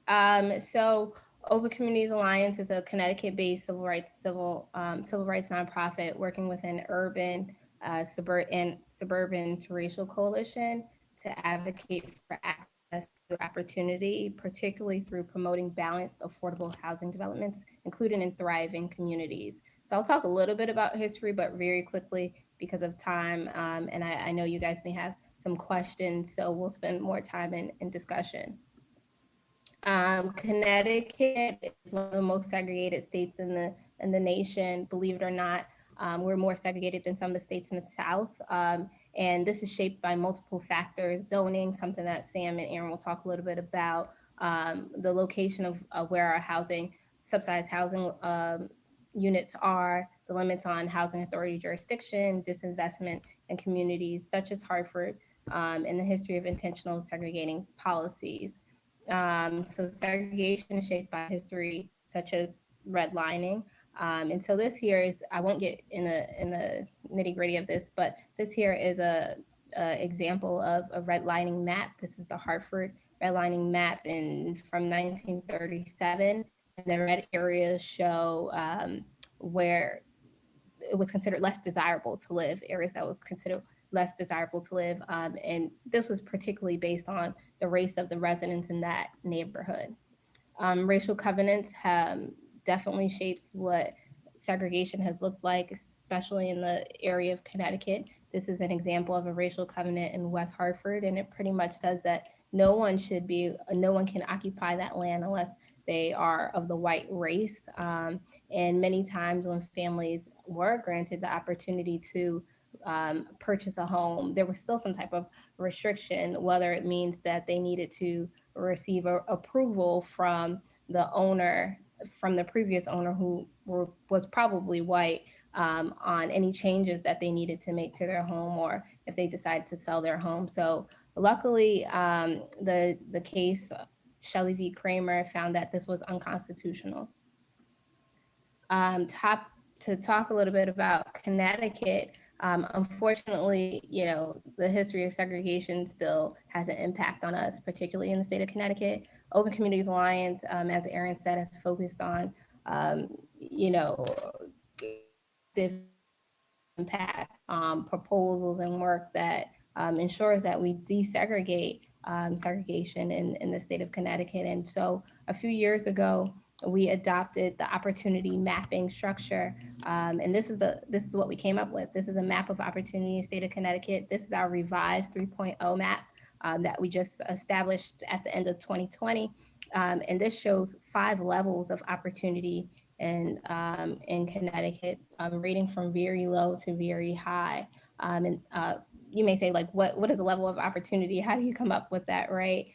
So Open Communities Alliance is a Connecticut-based civil rights nonprofit working within urban, suburban to racial coalition to advocate for access to opportunity, particularly through promoting balanced, affordable housing developments, including in thriving communities. So I'll talk a little bit about history, but very quickly because of time. And I know you guys may have some questions, so we'll spend more time in discussion. Connecticut is one of the most segregated states in the nation. Believe it or not, we're more segregated than some of the states in the South. And this is shaped by multiple factors: zoning, something that Sam and Aaron will talk a little bit about, the location of where our subsidized housing units are, the limits on housing authority jurisdiction, disinvestment in communities such as Hartford, and the history of intentional segregating policies. So segregation is shaped by history such as redlining. And so this here is, I won't get in the nitty gritty of this, but this here is a example of a redlining map. This is the Hartford redlining map from 1937. And the red areas show where it was considered less desirable to live, areas that were considered less desirable to live. And this was particularly based on the race of the residents in that neighborhood. Racial covenants have definitely shapes what segregation has looked like, especially in the area of Connecticut. This is an example of a racial covenant in West Hartford, and it pretty much says that no one can occupy that land unless they are of the white race. And many times when families were granted the opportunity to purchase a home, there was still some type of restriction, whether it means that they needed to receive approval from the owner, from the previous owner who was probably white, on any changes that they needed to make to their home, or if they decided to sell their home. So luckily, the case Shelley v. Kramer found that this was unconstitutional. To talk a little bit about Connecticut, unfortunately, the history of segregation still has an impact on us, particularly in the state of Connecticut. Open Communities Alliance, as Aaron said, has focused on, impact proposals and work that ensures that we desegregate segregation in the state of Connecticut. And so a few years ago, we adopted the opportunity mapping structure. And this is what we came up with. This is a map of opportunity in the state of Connecticut. This is our revised 3.0 map that we just established at the end of 2020. And this shows 5 levels of opportunity in Connecticut, rating from very low to very high. And you may say, like, what is a level of opportunity? How do you come up with that, right?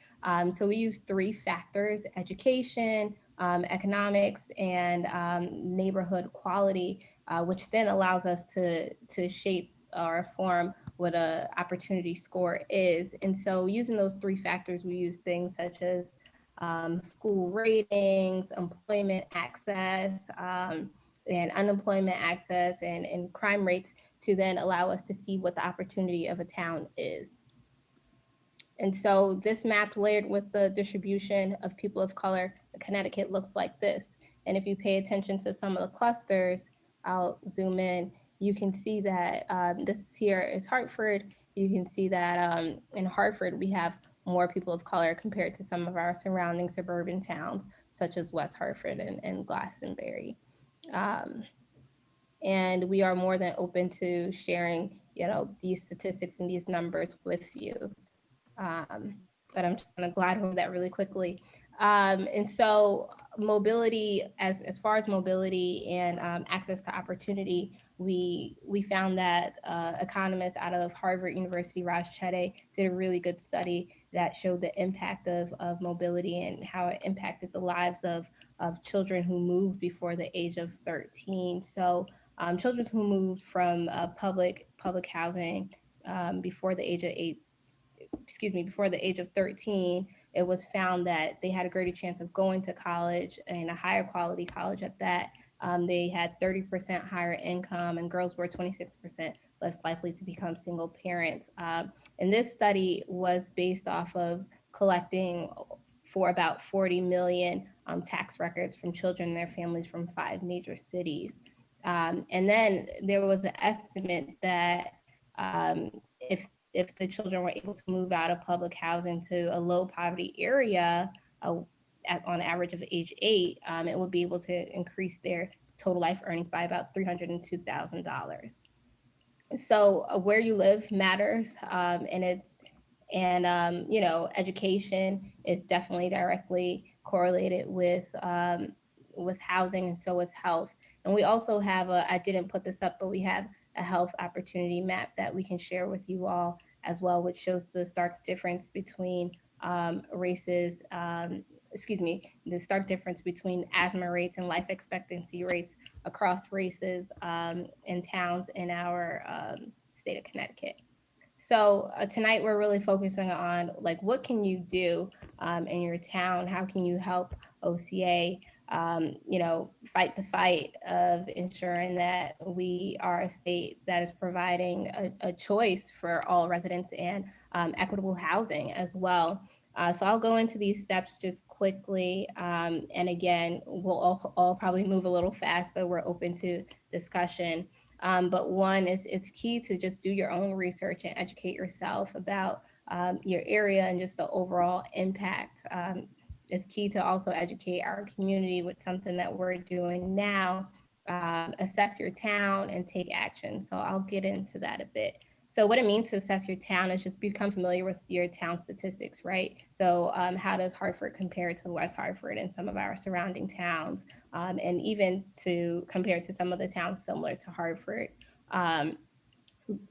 So we use 3 factors: education, economics, and neighborhood quality, which then allows us to shape or form what a opportunity score is. And so using those 3 factors, we use things such as school ratings, employment access, and unemployment access, and crime rates, to then allow us to see what the opportunity of a town is. And so this map layered with the distribution of people of color, Connecticut looks like this. And if you pay attention to some of the clusters, I'll zoom in, you can see that this here is Hartford. You can see that in Hartford, we have more people of color compared to some of our surrounding suburban towns, such as West Hartford and Glastonbury. And we are more than open to sharing, these statistics and these numbers with you. But I'm just going to glide over that really quickly. And so mobility, as far as mobility and access to opportunity, we found that economists out of Harvard University, Raj Chetty, did a really good study that showed the impact of mobility and how it impacted the lives of children who moved before the age of 13. So children who moved from public housing before the age of 13, it was found that they had a greater chance of going to college, and a higher quality college at that. They had 30% higher income, and girls were 26% less likely to become single parents. And this study was based off of collecting for about 40 million tax records from children and their families from 5 major cities. And then there was an estimate that if the children were able to move out of public housing to a low poverty area on average of age 8, it would be able to increase their total life earnings by about $302,000. So where you live matters, and education is definitely directly correlated with housing, and so is health. And we also have I didn't put this up, but we have a health opportunity map that we can share with you all as well, which shows the stark difference between races, the stark difference between asthma rates and life expectancy rates across races and towns in our state of Connecticut. So tonight we're really focusing on like, what can you do in your town? How can you help OCA, fight the fight of ensuring that we are a state that is providing a choice for all residents and equitable housing as well. So I'll go into these steps just quickly. And again, we'll all probably move a little fast, but we're open to discussion. But one is, it's key to just do your own research and educate yourself about your area and just the overall impact. It's key to also educate our community with something that we're doing now, assess your town and take action. So I'll get into that a bit. So what it means to assess your town is just become familiar with your town statistics, right? So how does Hartford compare to West Hartford and some of our surrounding towns, and even to compare to some of the towns similar to Hartford?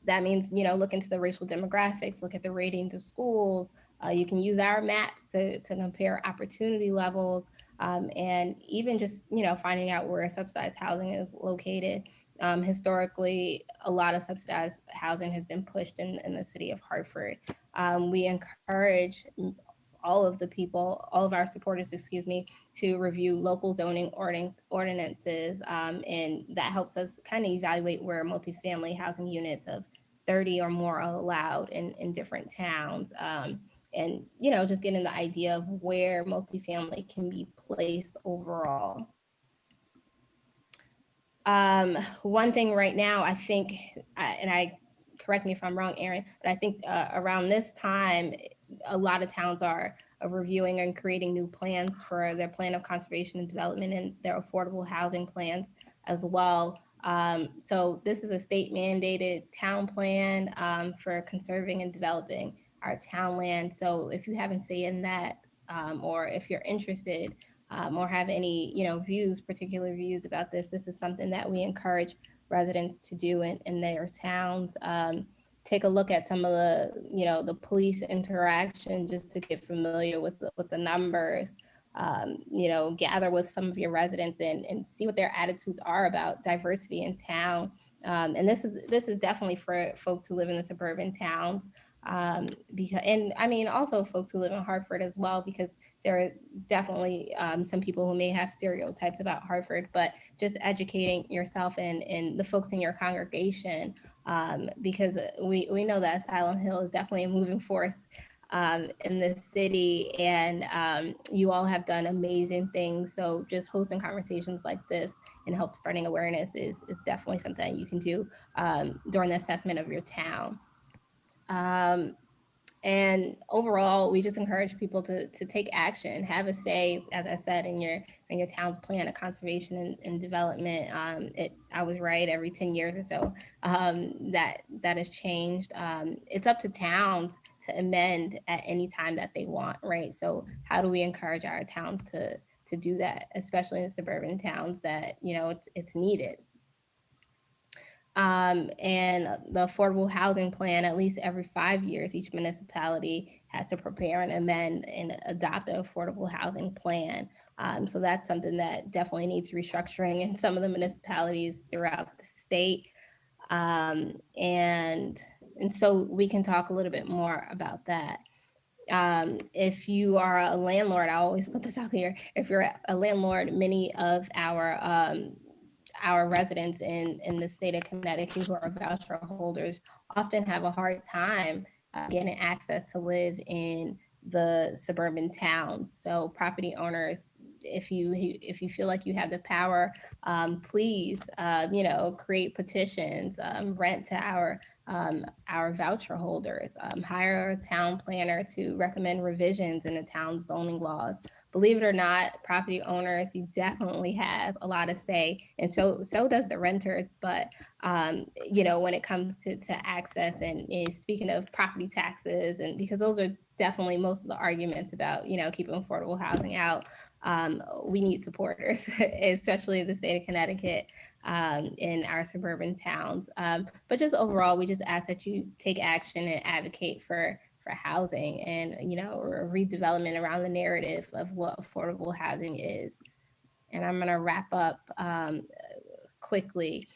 That means, look into the racial demographics, look at the ratings of schools. You can use our maps to compare opportunity levels, and even just, finding out where subsidized housing is located. Historically, a lot of subsidized housing has been pushed in the city of Hartford. We encourage all of our supporters, to review local zoning ordinances. And that helps us kind of evaluate where multifamily housing units of 30 or more are allowed in different towns. And, just getting the idea of where multifamily can be placed overall. One thing right now, I think, correct me if I'm wrong, Erin, but I think around this time, a lot of towns are reviewing and creating new plans for their plan of conservation and development and their affordable housing plans as well. So this is a state mandated town plan for conserving and developing our town land. So if you haven't seen that, or if you're interested, or have any, particular views about this, this is something that we encourage residents to do in their towns. Take a look at some of the, the police interaction just to get familiar with the numbers. Gather with some of your residents and see what their attitudes are about diversity in town. And this is definitely for folks who live in the suburban towns. Also folks who live in Hartford as well, because there are definitely some people who may have stereotypes about Hartford, but just educating yourself and the folks in your congregation, because we know that Asylum Hill is definitely a moving force in the city, and you all have done amazing things. So just hosting conversations like this and help spreading awareness is definitely something that you can do during the assessment of your town. And overall, we just encourage people to take action, have a say, as I said, in your town's plan of conservation and development. I was right, every 10 years or so, that has changed. It's up to towns to amend at any time that they want, right? So how do we encourage our towns to do that, especially in suburban towns that, it's needed? And the affordable housing plan, at least every 5 years, each municipality has to prepare and amend and adopt an affordable housing plan. So that's something that definitely needs restructuring in some of the municipalities throughout the state. And so we can talk a little bit more about that. If you are a landlord, I always put this out here, if you're a landlord, many of our residents in the state of Connecticut who are voucher holders often have a hard time getting access to live in the suburban towns. So property owners, if you feel like you have the power, please, create petitions, rent to our voucher holders, hire a town planner to recommend revisions in the town's zoning laws. Believe it or not, property owners, you definitely have a lot of say, and so does the renters. But when it comes to access and speaking of property taxes, and because those are definitely most of the arguments about keeping affordable housing out, we need supporters, especially in the state of Connecticut, in our suburban towns. But just overall, we just ask that you take action and advocate for housing and redevelopment around the narrative of what affordable housing is. And I'm going to wrap up quickly.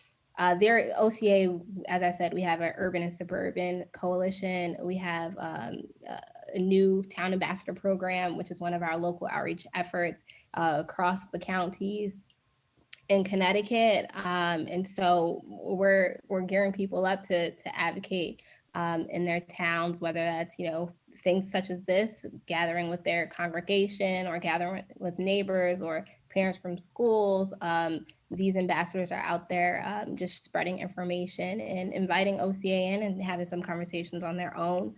There, OCA, as I said, we have an urban and suburban coalition. We have a new town ambassador program, which is one of our local outreach efforts across the counties in Connecticut. And so we're gearing people up to advocate in their towns, whether that's, things such as this, gathering with their congregation or gathering with neighbors or parents from schools. These ambassadors are out there just spreading information and inviting OCA in and having some conversations on their own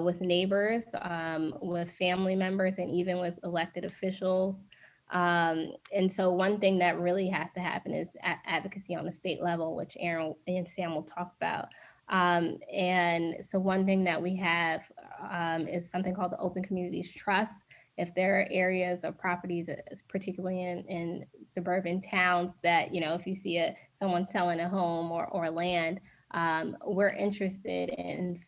with neighbors, with family members, and even with elected officials. And so one thing that really has to happen is advocacy on the state level, which Aaron and Sam will talk about. And so one thing that we have is something called the Open Communities Trust. If there are areas or properties, particularly in suburban towns, that, if you see someone selling a home or land, we're interested in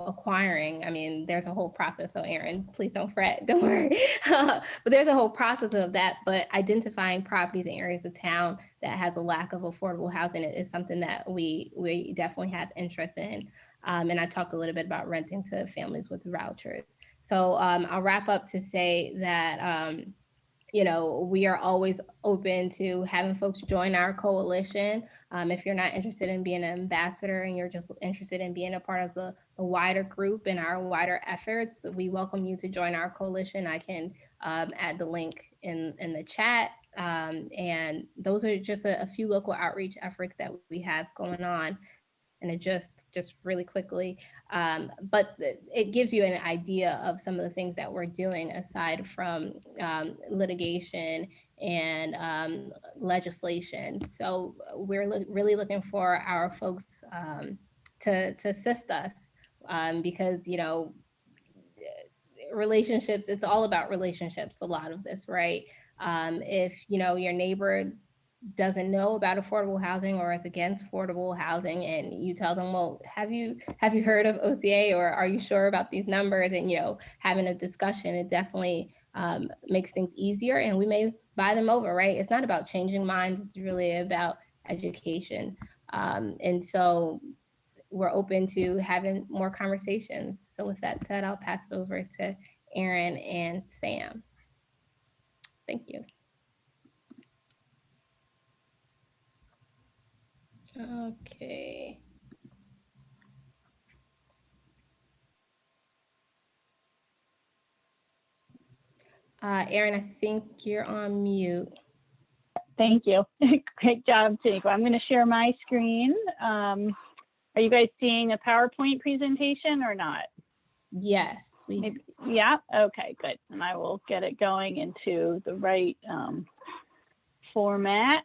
acquiring. I mean, there's a whole process. So Aaron, please don't fret, don't worry. But there's a whole process of that. But identifying properties in areas of town that has a lack of affordable housing is something that we definitely have interest in. And I talked a little bit about renting to families with vouchers. So I'll wrap up to say that we are always open to having folks join our coalition. If you're not interested in being an ambassador and you're just interested in being a part of the wider group and our wider efforts, we welcome you to join our coalition. I can add the link in the chat. And those are just a few local outreach efforts that we have going on. And it just really quickly, but it gives you an idea of some of the things that we're doing aside from litigation and legislation. So we're really looking for our folks to assist us because, relationships, it's all about relationships, a lot of this, right? If, your neighbor doesn't know about affordable housing or is against affordable housing, and you tell them, well, have you heard of OCA, or are you sure about these numbers? And having a discussion, it definitely makes things easier, and we may buy them over, right? It's not about changing minds, it's really about education. And so we're open to having more conversations. So with that said, I'll pass it over to Aaron and Sam. Thank you. Okay. Aaron, I think you're on mute. Thank you. Great job, Taniko. I'm going to share my screen. Are you guys seeing a PowerPoint presentation or not? Yes. Yeah, okay, good. And I will get it going into the right format.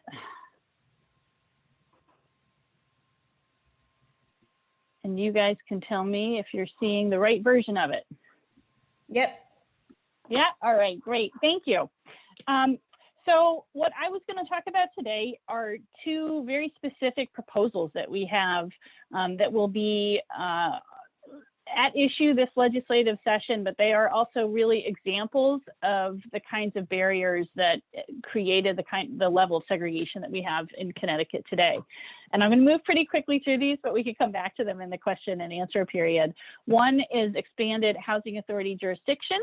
And you guys can tell me if you're seeing the right version of it. Yep. Yeah, all right, great, thank you. So what I was going to talk about today are two very specific proposals that we have that will be at issue this legislative session, but they are also really examples of the kinds of barriers that created the level of segregation that we have in Connecticut today. And I'm going to move pretty quickly through these, but we can come back to them in the question and answer period. One is expanded housing authority jurisdiction,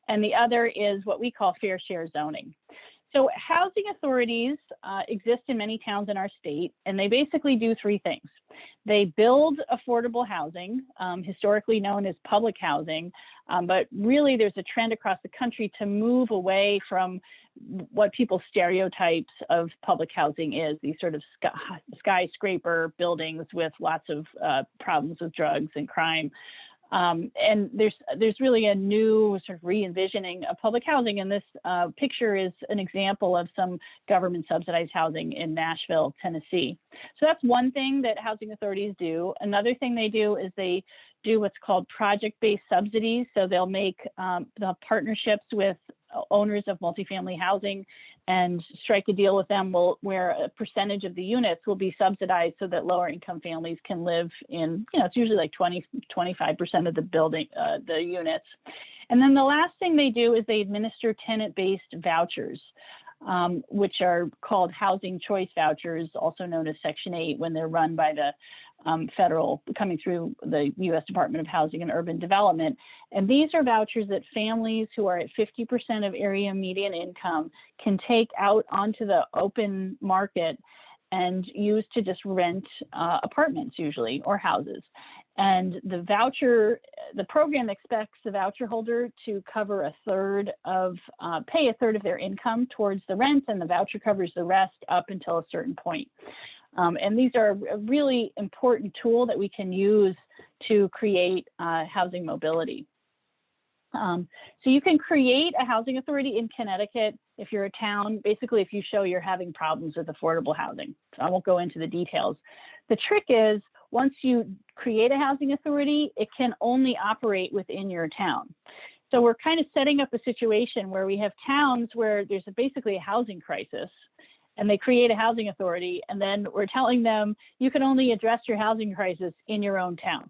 and the other is what we call fair share zoning. So housing authorities exist in many towns in our state, and they basically do three things. They build affordable housing, historically known as public housing, but really there's a trend across the country to move away from what people's stereotypes of public housing is, these sort of skyscraper buildings with lots of problems with drugs and crime. And there's really a new sort of re-envisioning of public housing, and this picture is an example of some government subsidized housing in Nashville, Tennessee. So that's one thing that housing authorities do. Another thing they do is they do what's called project-based subsidies. So they'll make the partnerships with owners of multifamily housing and strike a deal with them where a percentage of the units will be subsidized so that lower income families can live in, it's usually like 25% of the building, the units. And then the last thing they do is they administer tenant-based vouchers, which are called housing choice vouchers, also known as Section 8, when they're run by the coming through the U.S. Department of Housing and Urban Development. And these are vouchers that families who are at 50% of area median income can take out onto the open market and use to just rent apartments usually, or houses. And the program expects the voucher holder to cover pay a third of their income towards the rent, and the voucher covers the rest up until a certain point. And these are a really important tool that we can use to create housing mobility. So you can create a housing authority in Connecticut if you're a town, basically if you show you're having problems with affordable housing. So I won't go into the details. The trick is, once you create a housing authority, it can only operate within your town. So we're kind of setting up a situation where we have towns where there's basically a housing crisis, and they create a housing authority, and then we're telling them you can only address your housing crisis in your own town.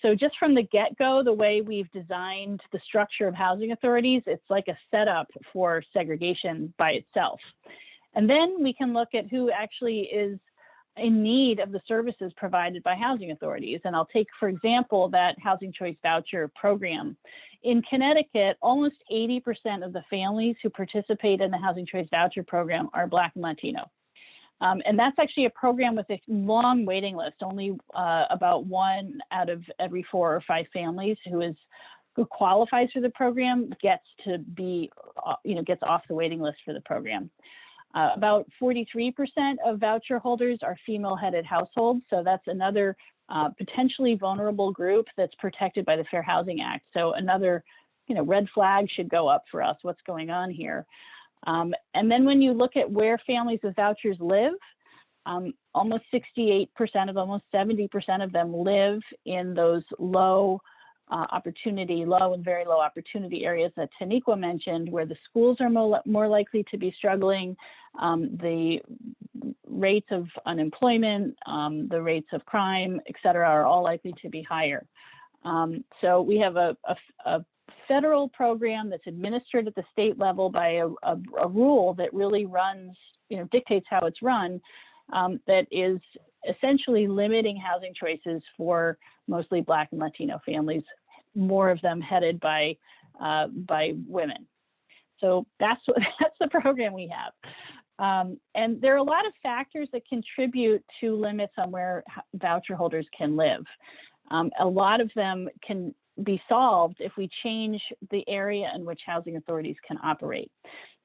So just from the get-go, the way we've designed the structure of housing authorities, it's like a setup for segregation by itself. And then we can look at who actually is in need of the services provided by housing authorities. And I'll take, for example, that housing choice voucher program. In Connecticut, almost 80% of the families who participate in the housing choice voucher program are Black and Latino. And that's actually a program with a long waiting list. Only about 1 out of every 4 or 5 families who qualifies for the program gets off the waiting list for the program. About 43% of voucher holders are female-headed households, so that's another potentially vulnerable group that's protected by the Fair Housing Act. So another, red flag should go up for us. What's going on here? And then when you look at where families with vouchers live, almost 68% of them, almost 70% of them live in those low and very low opportunity areas that Taniqua mentioned, where the schools are more likely to be struggling, the rates of unemployment, the rates of crime, et cetera, are all likely to be higher. So we have a federal program that's administered at the state level by a rule that really runs, dictates how it's run, that is essentially limiting housing choices for mostly Black and Latino families, more of them headed by women. So that's the program we have. And there are a lot of factors that contribute to limits on where voucher holders can live. A lot of them can be solved if we change the area in which housing authorities can operate.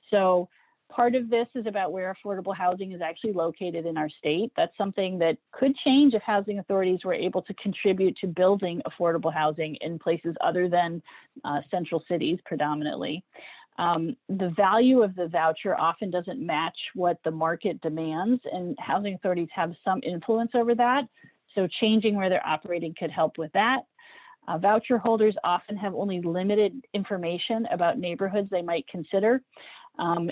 So part of this is about where affordable housing is actually located in our state. That's something that could change if housing authorities were able to contribute to building affordable housing in places other than central cities predominantly. The value of the voucher often doesn't match what the market demands, and housing authorities have some influence over that. So changing where they're operating could help with that. Voucher holders often have only limited information about neighborhoods they might consider.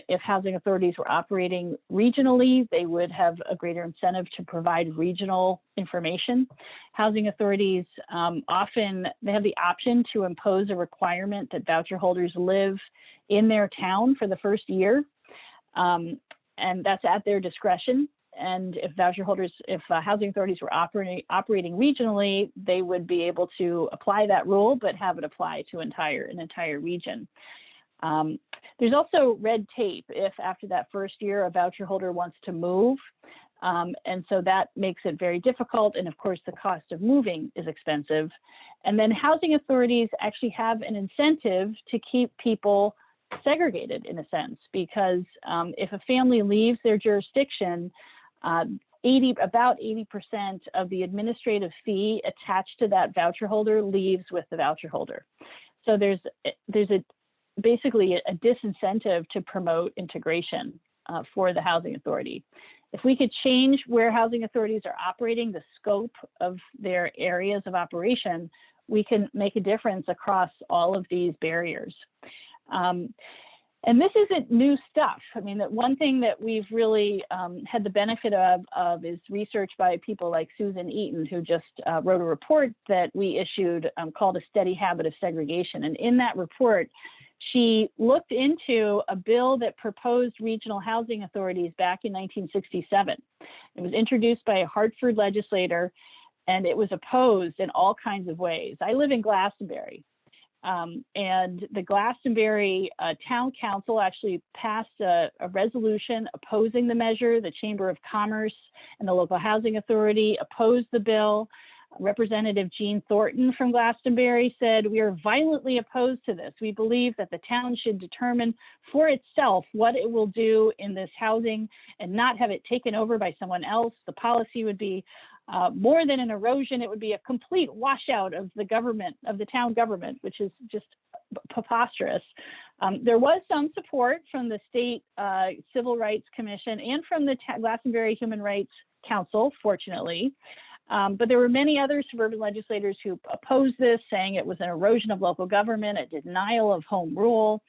If housing authorities were operating regionally, they would have a greater incentive to provide regional information. Housing authorities often, they have the option to impose a requirement that voucher holders live in their town for the first year, and that's at their discretion. And if housing authorities were operating regionally, they would be able to apply that rule, but have it apply to an entire region. There's also red tape if after that first year a voucher holder wants to move. And so that makes it very difficult. And of course, the cost of moving is expensive. And then housing authorities actually have an incentive to keep people segregated in a sense, because if a family leaves their jurisdiction, about 80% of the administrative fee attached to that voucher holder leaves with the voucher holder. So there's basically a disincentive to promote integration for the housing authority. If we could change where housing authorities are operating, the scope of their areas of operation, we can make a difference across all of these barriers. And this isn't new stuff. I mean, that one thing that we've really had the benefit of is research by people like Susan Eaton, who just wrote a report that we issued called A Steady Habit of Segregation. And in that report, she looked into a bill that proposed regional housing authorities back in 1967. It was introduced by a Hartford legislator, and it was opposed in all kinds of ways. I live in Glastonbury. And the Glastonbury Town Council actually passed a resolution opposing the measure. The Chamber of Commerce and the local housing authority opposed the bill. Representative Jean Thornton from Glastonbury said, "We are violently opposed to this. We believe that the town should determine for itself what it will do in this housing and not have it taken over by someone else. The policy would be more than an erosion, it would be a complete washout of the government, of the town government," which is just preposterous. There was some support from the State Civil Rights Commission and from the Glastonbury Human Rights Council, fortunately. But there were many other suburban legislators who opposed this, saying it was an erosion of local government, a denial of home rule.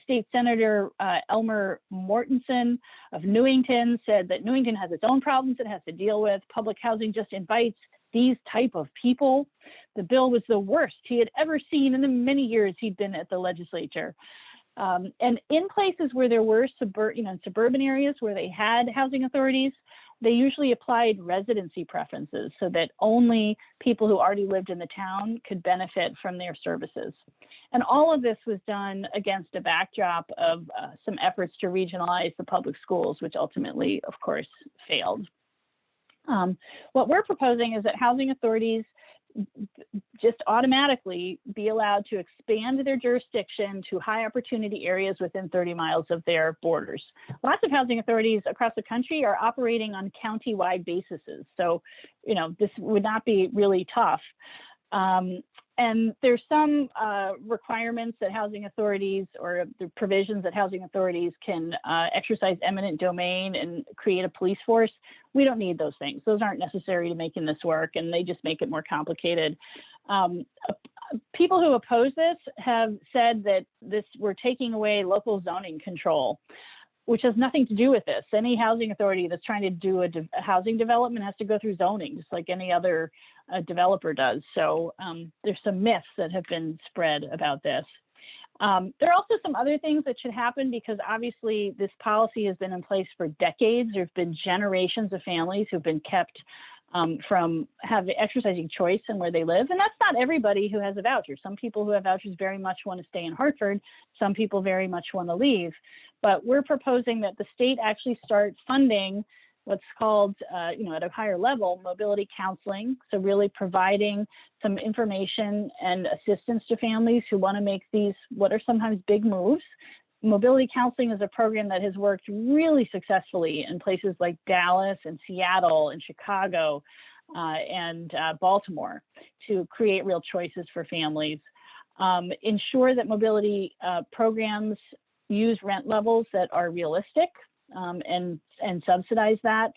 State Senator Elmer Mortensen of Newington said that Newington has its own problems it has to deal with. Public housing just invites these type of people. The bill was the worst he had ever seen in the many years he'd been at the legislature. And in places where there were suburban areas where they had housing authorities, they usually applied residency preferences so that only people who already lived in the town could benefit from their services. And all of this was done against a backdrop of some efforts to regionalize the public schools, which ultimately, of course, failed. What we're proposing is that housing authorities just automatically be allowed to expand their jurisdiction to high opportunity areas within 30 miles of their borders. Lots of housing authorities across the country are operating on county-wide bases. So, this would not be really tough. And there's some requirements that housing authorities, or the provisions that housing authorities can exercise eminent domain and create a police force. We don't need those things. Those aren't necessary to making this work, and they just make it more complicated. People who oppose this have said that we're taking away local zoning control, which has nothing to do with this. Any housing authority that's trying to do a housing development has to go through zoning, just like any other developer does. So there's some myths that have been spread about this. There are also some other things that should happen, because obviously this policy has been in place for decades. There's been generations of families who've been kept from exercising choice in where they live. And that's not everybody who has a voucher. Some people who have vouchers very much want to stay in Hartford. Some people very much want to leave. But we're proposing that the state actually start funding what's called, at a higher level, mobility counseling. So really providing some information and assistance to families who want to make these, what are sometimes big moves. Mobility counseling is a program that has worked really successfully in places like Dallas and Seattle and Chicago and Baltimore to create real choices for families. Ensure that mobility programs use rent levels that are realistic and subsidize that.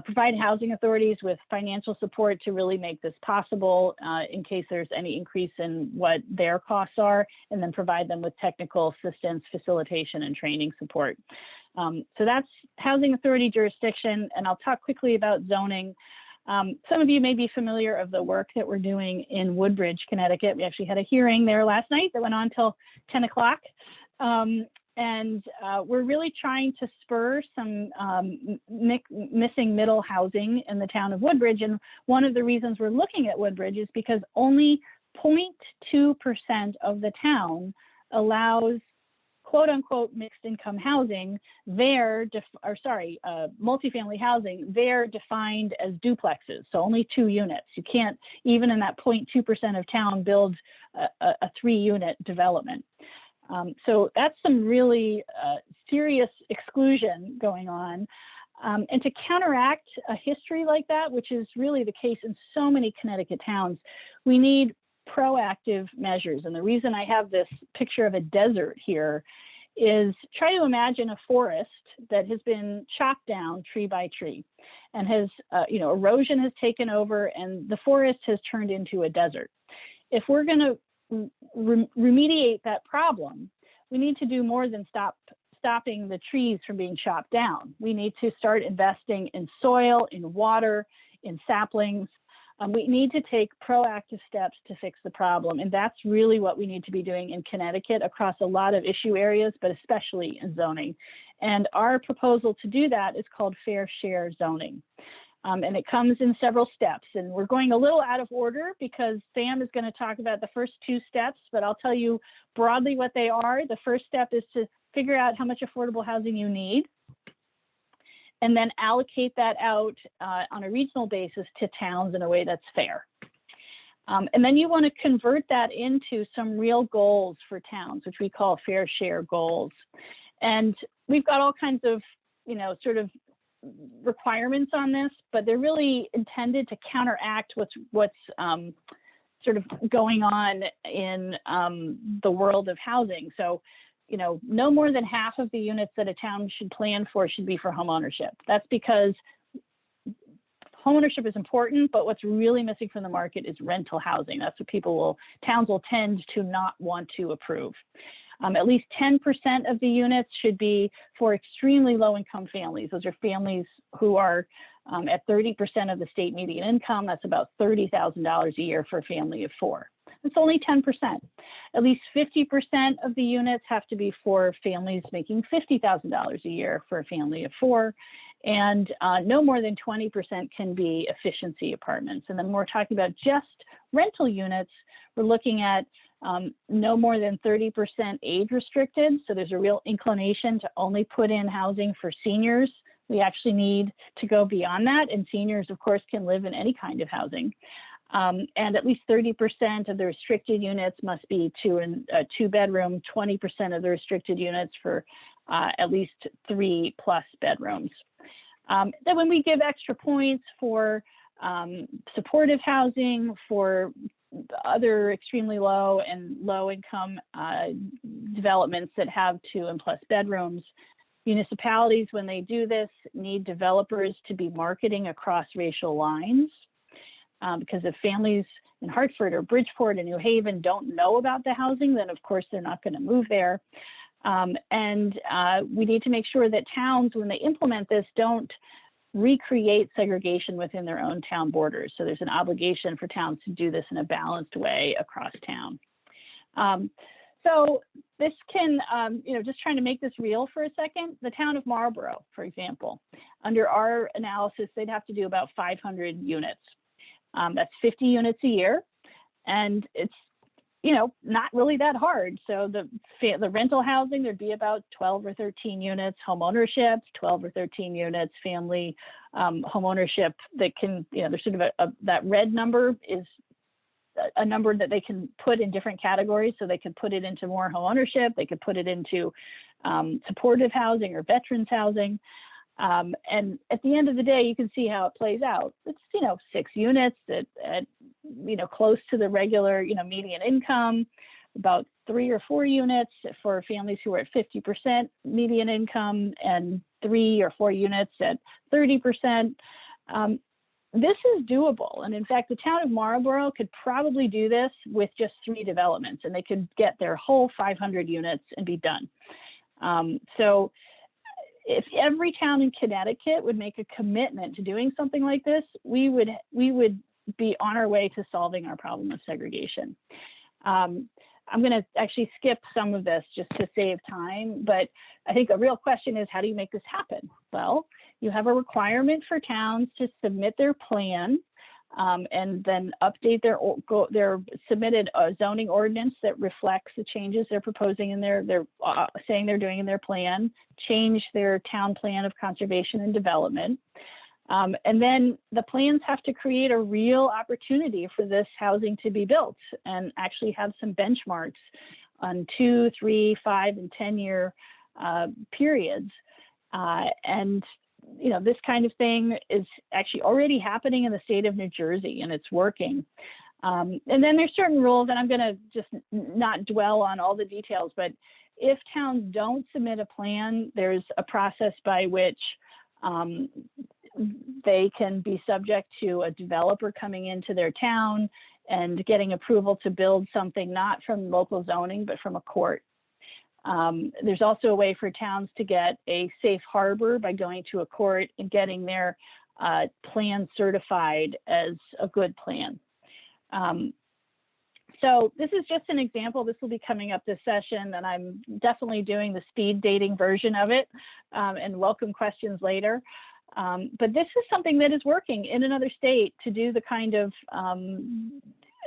Provide housing authorities with financial support to really make this possible in case there's any increase in what their costs are, and then provide them with technical assistance, facilitation, and training support. So that's housing authority jurisdiction, and I'll talk quickly about zoning. Some of you may be familiar of the work that we're doing in Woodbridge, Connecticut. We actually had a hearing there last night that went on till 10 o'clock. And we're really trying to spur some missing middle housing in the town of Woodbridge. And one of the reasons we're looking at Woodbridge is because only 0.2% of the town allows quote unquote mixed income housing, multifamily housing, they're defined as duplexes, so only 2 units. You can't, even in that 0.2% of town, build a 3-unit development. So that's some really serious exclusion going on. And to counteract a history like that, which is really the case in so many Connecticut towns, we need proactive measures. And the reason I have this picture of a desert here is try to imagine a forest that has been chopped down tree by tree and has, erosion has taken over and the forest has turned into a desert. If we're going to remediate that problem, we need to do more than stopping the trees from being chopped down. We need to start investing in soil, in water, in saplings. We need to take proactive steps to fix the problem. And that's really what we need to be doing in Connecticut across a lot of issue areas, but especially in zoning. And our proposal to do that is called fair share zoning. And it comes in several steps. And we're going a little out of order because Sam is going to talk about the first 2 steps, but I'll tell you broadly what they are. The first step is to figure out how much affordable housing you need, and then allocate that out on a regional basis to towns in a way that's fair. And then you want to convert that into some real goals for towns, which we call fair share goals. And we've got all kinds of, sort of requirements on this, but they're really intended to counteract what's sort of going on in the world of housing. So, no more than half of the units that a town should plan for should be for homeownership. That's because homeownership is important, but what's really missing from the market is rental housing. That's what towns will tend to not want to approve. At least 10% of the units should be for extremely low-income families. Those are families who are at 30% of the state median income. That's about $30,000 a year for a family of 4. It's only 10%. At least 50% of the units have to be for families making $50,000 a year for a family of 4. And no more than 20% can be efficiency apartments. And then when we're talking about just rental units, we're looking at no more than 30% age restricted. So there's a real inclination to only put in housing for seniors. We actually need to go beyond that. And seniors, of course, can live in any kind of housing. And at least 30% of the restricted units must be 2-bedroom, 20% of the restricted units for at least 3+ bedrooms. Then when we give extra points for supportive housing, for other extremely low and low income developments that have 2 and plus bedrooms, municipalities, when they do this, need developers to be marketing across racial lines. Because if families in Hartford or Bridgeport and New Haven don't know about the housing, then of course they're not going to move there. And we need to make sure that towns, when they implement this, don't recreate segregation within their own town borders. So there's an obligation for towns to do this in a balanced way across town. So this can, just trying to make this real for a second, the town of Marlborough, for example, under our analysis, they'd have to do about 500 units. That's 50 units a year, and it's, not really that hard. So the rental housing, there'd be about 12 or 13 units, home ownership, 12 or 13 units, family home ownership that can, there's sort of that red number is a number that they can put in different categories. So they could put it into more home ownership, they could put it into supportive housing or veterans housing. And at the end of the day, you can see how it plays out. It's, 6 units at close to the regular, median income, about 3 or 4 units for families who are at 50% median income, and 3 or 4 units at 30%. This is doable. And in fact, the town of Marlborough could probably do this with just 3 developments, and they could get their whole 500 units and be done. So if every town in Connecticut would make a commitment to doing something like this, we would be on our way to solving our problem of segregation. I'm going to actually skip some of this just to save time, but I think a real question is, how do you make this happen? Well, you have a requirement for towns to submit their plan and then update their submitted zoning ordinance that reflects the changes they're proposing in they're saying they're doing in their plan, change their town plan of conservation and development. And then the plans have to create a real opportunity for this housing to be built and actually have some benchmarks on 2, 3, 5, and 10-year periods. And you know, this kind of thing is actually already happening in the state of New Jersey, and it's working. And then there's certain rules, and I'm going to just not dwell on all the details, but if towns don't submit a plan, there's a process by which they can be subject to a developer coming into their town and getting approval to build something not from local zoning, but from a court. There's also a way for towns to get a safe harbor by going to a court and getting their plan certified as a good plan. So this is just an example. This will be coming up this session, and I'm definitely doing the speed dating version of it, and welcome questions later. But this is something that is working in another state to do the kind of,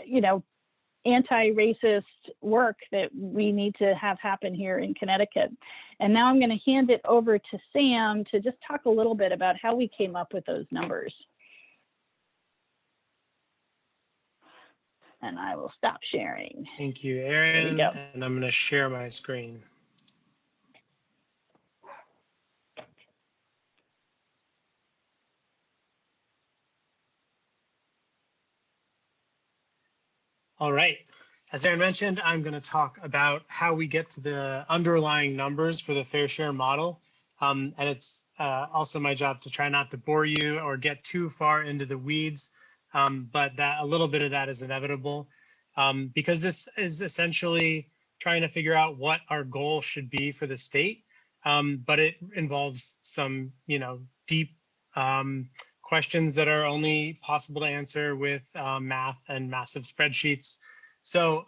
you know, anti-racist work that we need to have happen here in Connecticut. And now I'm going to hand it over to Sam to just talk a little bit about how we came up with those numbers. And I will stop sharing. Thank you, Erin. And I'm going to share my screen. All right. As Erin mentioned, I'm going to talk about how we get to the underlying numbers for the fair share model. And it's also my job to try not to bore you or get too far into the weeds, but that a little bit of that is inevitable because this is essentially trying to figure out what our goal should be for the state. But it involves some, you know, deep questions that are only possible to answer with math and massive spreadsheets. So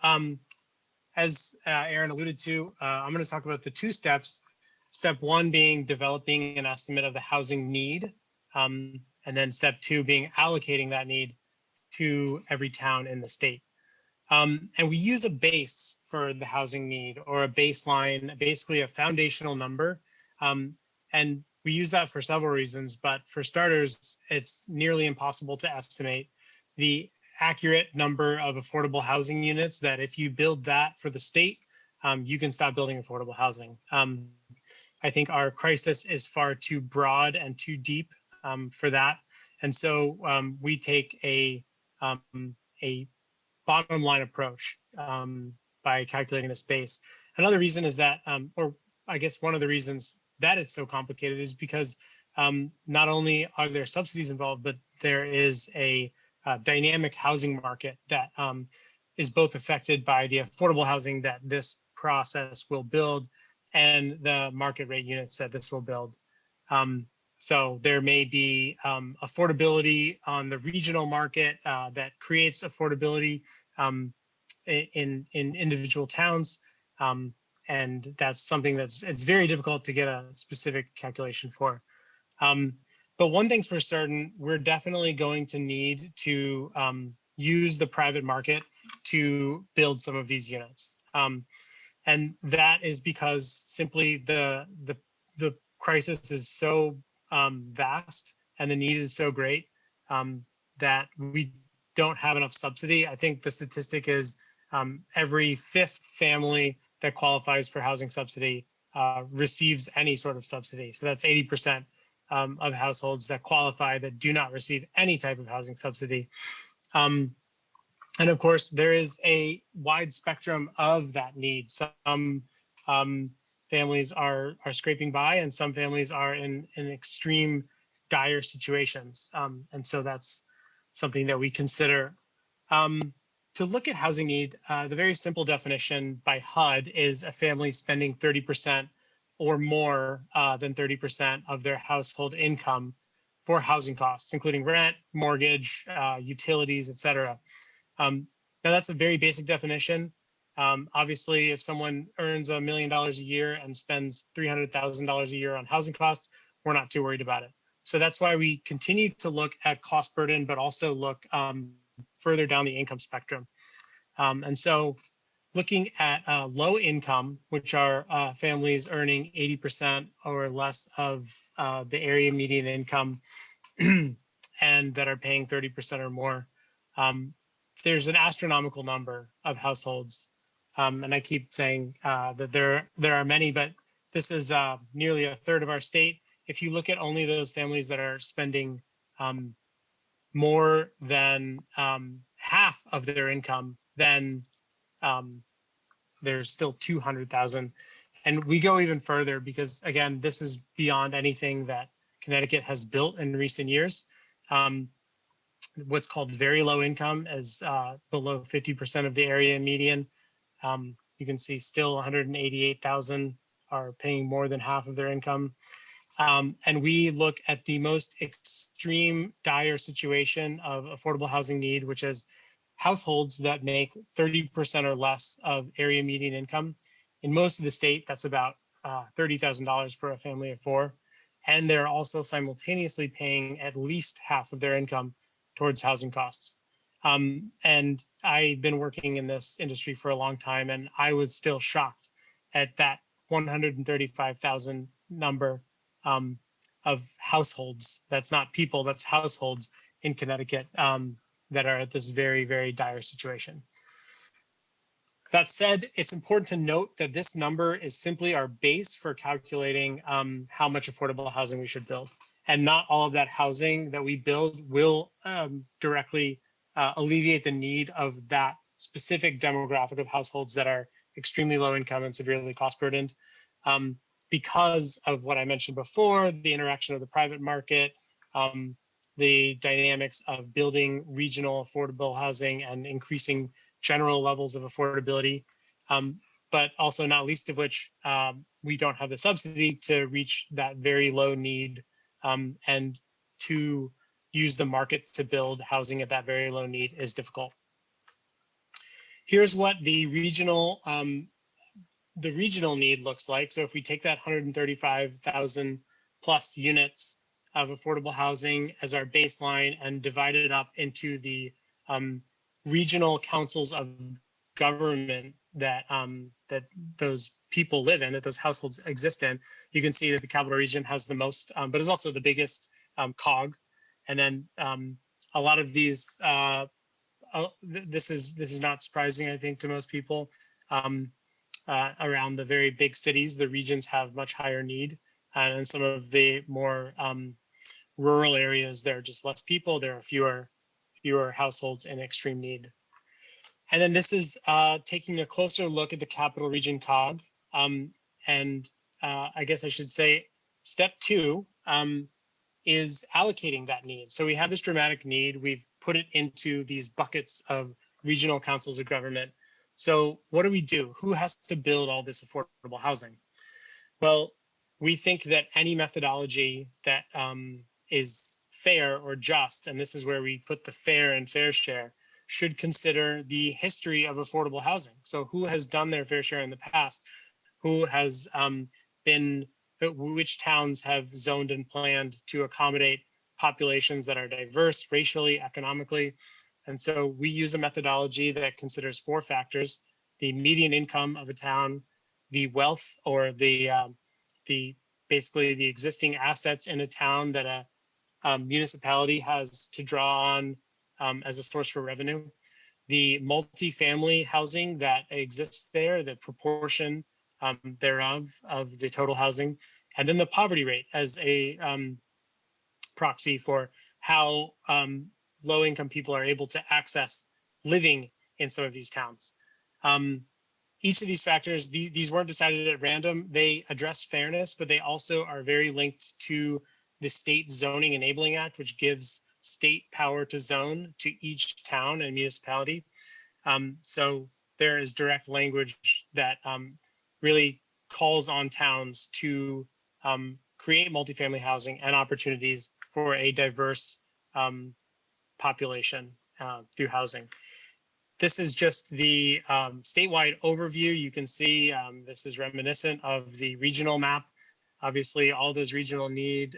as Erin alluded to, I'm going to talk about the 2 steps. Step 1 being developing an estimate of the housing need, and then step 2 being allocating that need to every town in the state. And we use a base for the housing need, or a baseline, basically a foundational number. And we use that for several reasons, but for starters, it's nearly impossible to estimate the accurate number of affordable housing units that if you build that for the state, you can stop building affordable housing. I think our crisis is far too broad and too deep for that. And so we take a bottom line approach by calculating this base. Another reason is that, or I guess one of the reasons that it's so complicated is because not only are there subsidies involved, but there is a dynamic housing market that is both affected by the affordable housing that this process will build and the market rate units that this will build. So there may be affordability on the regional market that creates affordability in individual towns. And that's something it's very difficult to get a specific calculation for. But one thing's for certain, we're definitely going to need to use the private market to build some of these units. And that is because simply the crisis is so vast and the need is so great that we don't have enough subsidy. I think the statistic is every 5th family that qualifies for housing subsidy receives any sort of subsidy. So that's 80% of households that qualify that do not receive any type of housing subsidy. And of course, there is a wide spectrum of that need. Some families are scraping by, and some families are in extreme dire situations. And so that's something that we consider. To look at housing need, the very simple definition by HUD is a family spending 30% or more than 30% of their household income for housing costs, including rent, mortgage, utilities, et cetera. Now that's a very basic definition. Obviously, if someone earns $1 million a year and spends $300,000 a year on housing costs, we're not too worried about it. So that's why we continue to look at cost burden, but also look further down the income spectrum. And so looking at low income, which are families earning 80% or less of the area median income and that are paying 30% or more, there's an astronomical number of households. And I keep saying that there are many, but this is nearly a third of our state. If you look at only those families that are spending more than half of their income, then there's still 200,000. And we go even further because, again, this is beyond anything that Connecticut has built in recent years. What's called very low income is below 50% of the area median. You can see still 188,000 are paying more than half of their income. And we look at the most extreme dire situation of affordable housing need, which is households that make 30% or less of area median income. In most of the state, that's about $30,000 for a family of four. And they're also simultaneously paying at least half of their income towards housing costs. And I've been working in this industry for a long time, and I was still shocked at that 135,000 number of households. That's not people, that's households in Connecticut that are at this very, very dire situation. That said, it's important to note that this number is simply our base for calculating how much affordable housing we should build. And not all of that housing that we build will directly alleviate the need of that specific demographic of households that are extremely low income and severely cost burdened. Because of what I mentioned before, the interaction of the private market, the dynamics of building regional affordable housing and increasing general levels of affordability, but also not least of which, we don't have the subsidy to reach that very low need and to use the market to build housing at that very low need is difficult. Here's what the regional need looks like. So if we take that 135,000 plus units of affordable housing as our baseline and divide it up into the regional councils of government that that those people live in, that those households exist in, you can see that the capital region has the most, but is also the biggest cog. And then a lot of these, this is not surprising, I think, to most people. Around the very big cities, the regions have much higher need. And in some of the more rural areas, there are just less people. There are fewer households in extreme need. And then this is taking a closer look at the capital region cog. And I guess I should say step two is allocating that need. So we have this dramatic need. We've put it into these buckets of regional councils of government. So what do? Who has to build all this affordable housing? Well, we think that any methodology that is fair or just, and this is where we put the fair and fair share, should consider the history of affordable housing. So who has done their fair share in the past? Who has which towns have zoned and planned to accommodate populations that are diverse racially, economically? And so we use a methodology that considers four factors: the median income of a town, the wealth or the basically the existing assets in a town that a municipality has to draw on as a source for revenue, the multifamily housing that exists there, the proportion thereof of the total housing, and then the poverty rate as a proxy for how low-income people are able to access living in some of these towns. Each of these factors, these weren't decided at random. They address fairness, but they also are very linked to the State Zoning Enabling Act, which gives state power to zone to each town and municipality. So there is direct language that really calls on towns to create multifamily housing and opportunities for a diverse population through housing. This is just the statewide overview. You can see this is reminiscent of the regional map. Obviously, all those regional need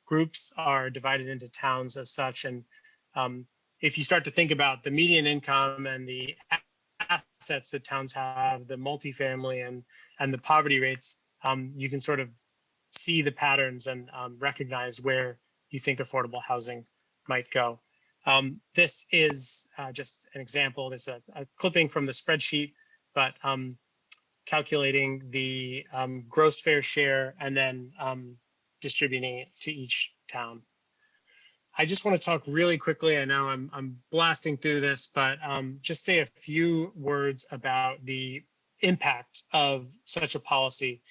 groups are divided into towns as such. And if you start to think about the median income and the assets that towns have, the multifamily and the poverty rates, you can sort of see the patterns and recognize where you think affordable housing might go. This is just an example. This is a clipping from the spreadsheet, but calculating the gross fair share and then distributing it to each town. I just want to talk really quickly. I know I'm blasting through this, but just say a few words about the impact of such a policy.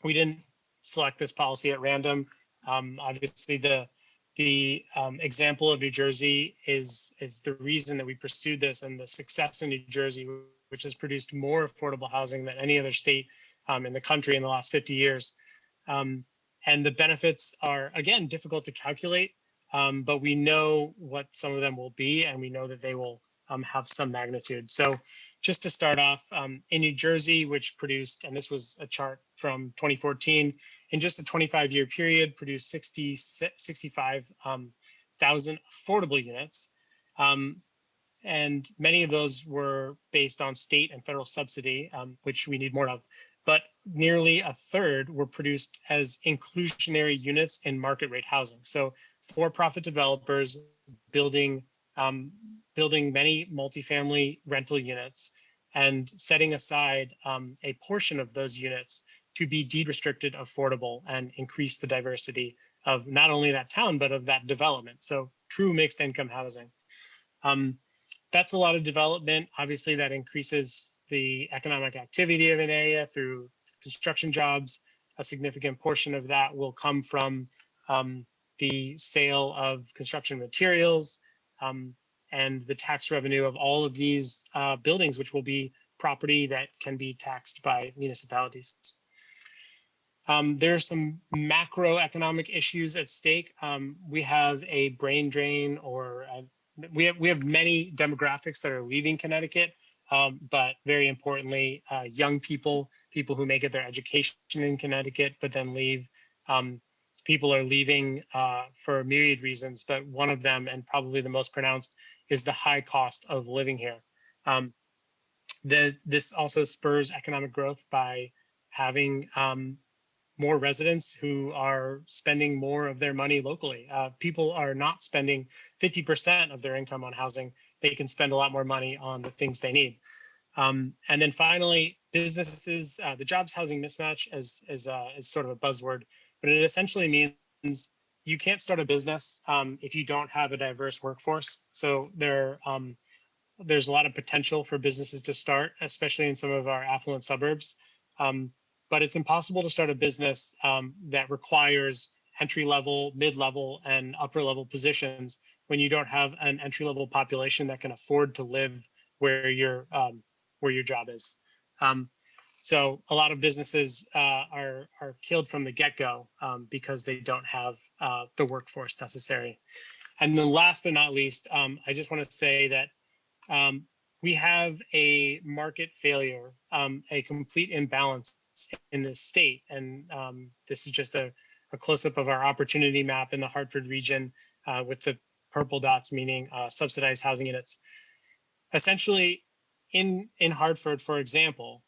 We didn't select this policy at random. Obviously, the example of New Jersey is the reason that we pursued this, and the success in New Jersey, which has produced more affordable housing than any other state in the country in the last 50 years. And the benefits are, again, difficult to calculate, but we know what some of them will be, and we know that they will have some magnitude. So just to start off, in New Jersey, which produced, and this was a chart from 2014, in just a 25-year period, produced 65,000 affordable units. And many of those were based on state and federal subsidy, which we need more of. But nearly a third were produced as inclusionary units in market rate housing. So for-profit developers building many multifamily rental units and setting aside a portion of those units to be deed restricted affordable and increase the diversity of not only that town, but of that development. So true mixed income housing. That's a lot of development. Obviously, that increases the economic activity of an area through construction jobs. A significant portion of that will come from the sale of construction materials and the tax revenue of all of these buildings, which will be property that can be taxed by municipalities. There are some macroeconomic issues at stake. We have a brain drain, or we have many demographics that are leaving Connecticut. But very importantly, young people who may get their education in Connecticut, but then leave. People are leaving for a myriad reasons, but one of them, and probably the most pronounced, is the high cost of living here. This also spurs economic growth by having more residents who are spending more of their money locally. People are not spending 50% of their income on housing. They can spend a lot more money on the things they need. And then finally, businesses, the jobs housing mismatch is sort of a buzzword, but it essentially means you can't start a business if you don't have a diverse workforce. So there's a lot of potential for businesses to start, especially in some of our affluent suburbs. But it's impossible to start a business that requires entry-level, mid-level, and upper-level positions when you don't have an entry-level population that can afford to live where your job is. So a lot of businesses are killed from the get-go because they don't have the workforce necessary. And then last but not least, I just want to say that we have a market failure, a complete imbalance in this state. And this is just a close-up of our opportunity map in the Hartford region with the purple dots meaning subsidized housing units. Essentially, in Hartford, for example,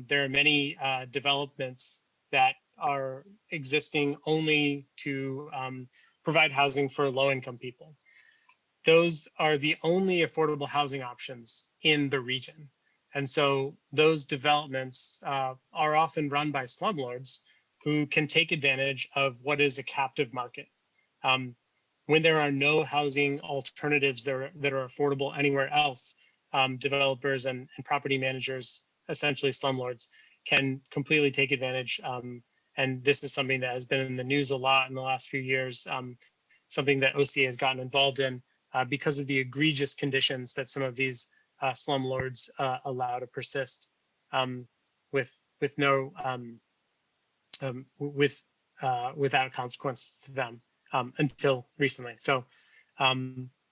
there are many developments that are existing only to provide housing for low-income people. Those are the only affordable housing options in the region. And so those developments are often run by slumlords who can take advantage of what is a captive market. When there are no housing alternatives that are affordable anywhere else, developers and property managers, essentially slumlords, can completely take advantage. And this is something that has been in the news a lot in the last few years, something that OCA has gotten involved in because of the egregious conditions that some of these slumlords allow to persist without consequence to them until recently. So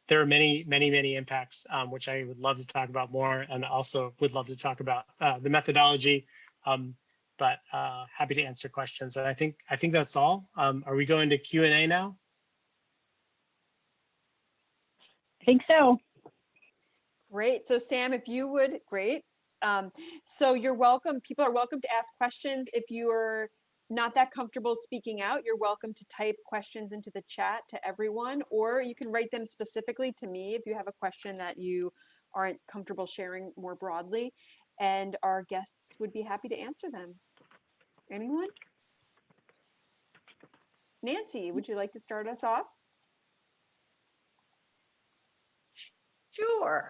there are many impacts, which I would love to talk about more, and also would love to talk about the methodology. but happy to answer questions. And I think that's all. Are we going to Q&A now? I think so. Great. So Sam, if you would, great. So you're welcome. People are welcome to ask questions. If you're not that comfortable speaking out, you're welcome to type questions into the chat to everyone, or you can write them specifically to me if you have a question that you aren't comfortable sharing more broadly, and our guests would be happy to answer them. Anyone? Nancy, would you like to start us off? Sure.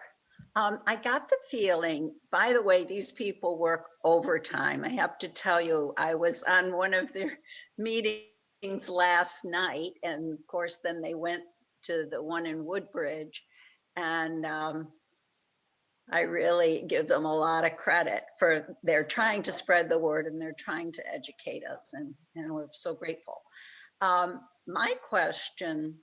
I got the feeling, by the way, these people work overtime. I have to tell you, I was on one of their meetings last night, and of course, then they went to the one in Woodbridge, and I really give them a lot of credit for they're trying to spread the word and they're trying to educate us, and we're so grateful. My question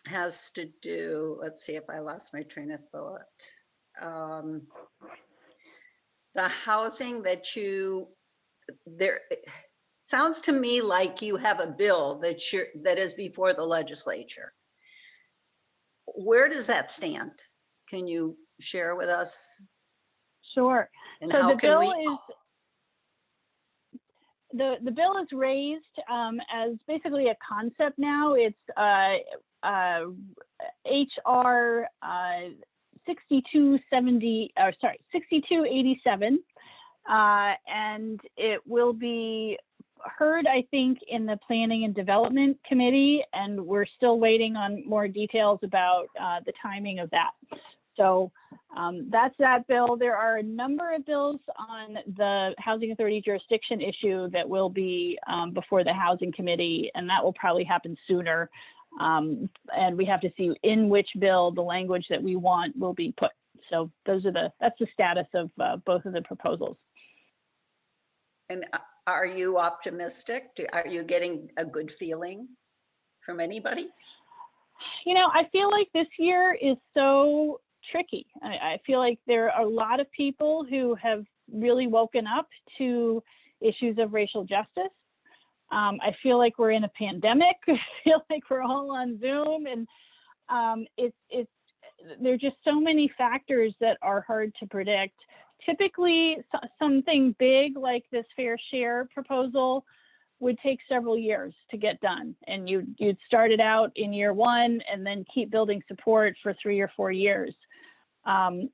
has to do, let's see if I lost my train of thought. The housing that there, sounds to me like you have a bill that is before the legislature. Where does that stand? Can you share with us? Sure. And so how the can bill we? is the bill is raised as basically a concept now. It's HR 6287, and it will be heard, I think, in the Planning and Development Committee, and we're still waiting on more details about the timing of that. So that's that bill. There are a number of bills on the Housing Authority jurisdiction issue that will be before the Housing Committee, and that will probably happen sooner. And we have to see in which bill the language that we want will be put. So that's the status of both of the proposals. And are you optimistic? Are you getting a good feeling from anybody? You know, I feel like this year is so tricky. I feel like there are a lot of people who have really woken up to issues of racial justice. I feel like we're in a pandemic. I feel like we're all on Zoom, and there are just so many factors that are hard to predict. Typically, something big like this fair share proposal would take several years to get done, and you'd start it out in year one and then keep building support for 3 or 4 years.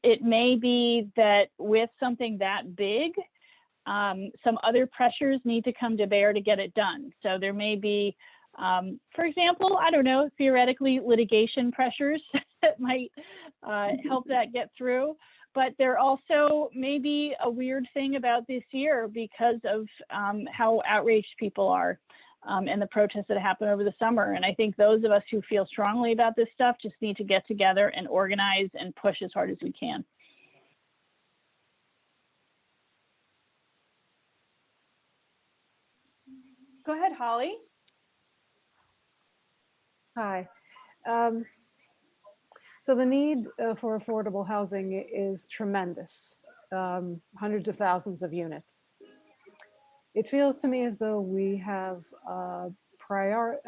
It may be that with something that big, some other pressures need to come to bear to get it done. So there may be, for example, I don't know, theoretically litigation pressures that might help that get through. But there also may be a weird thing about this year because of how outraged people are and the protests that happened over the summer. And I think those of us who feel strongly about this stuff just need to get together and organize and push as hard as we can. Go ahead, Holly. Hi. So the need for affordable housing is tremendous, hundreds of thousands of units. It feels to me as though we have privatized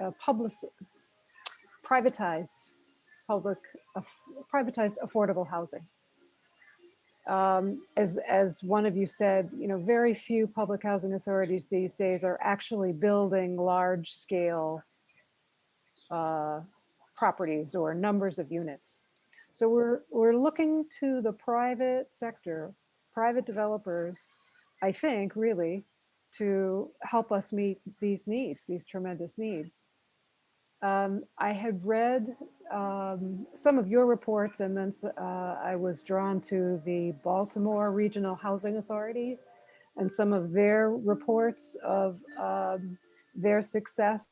affordable housing. As one of you said, you know, very few public housing authorities these days are actually building large scale properties or numbers of units. So we're looking to the private sector, private developers, I think, really, to help us meet these needs, these tremendous needs. I had read some of your reports, and then I was drawn to the Baltimore Regional Housing Authority and some of their reports of their success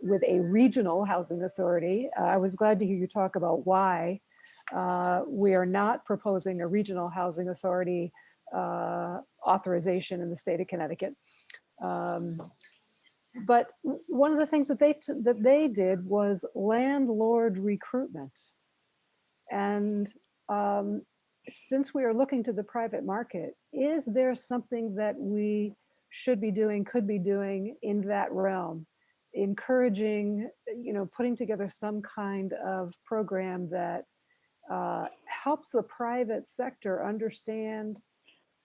with a regional housing authority. I was glad to hear you talk about why we are not proposing a regional housing authority authorization in the state of Connecticut. But one of the things that they did was landlord recruitment. And since we are looking to the private market, is there something that we should be doing, could be doing in that realm? Encouraging, putting together some kind of program that helps the private sector understand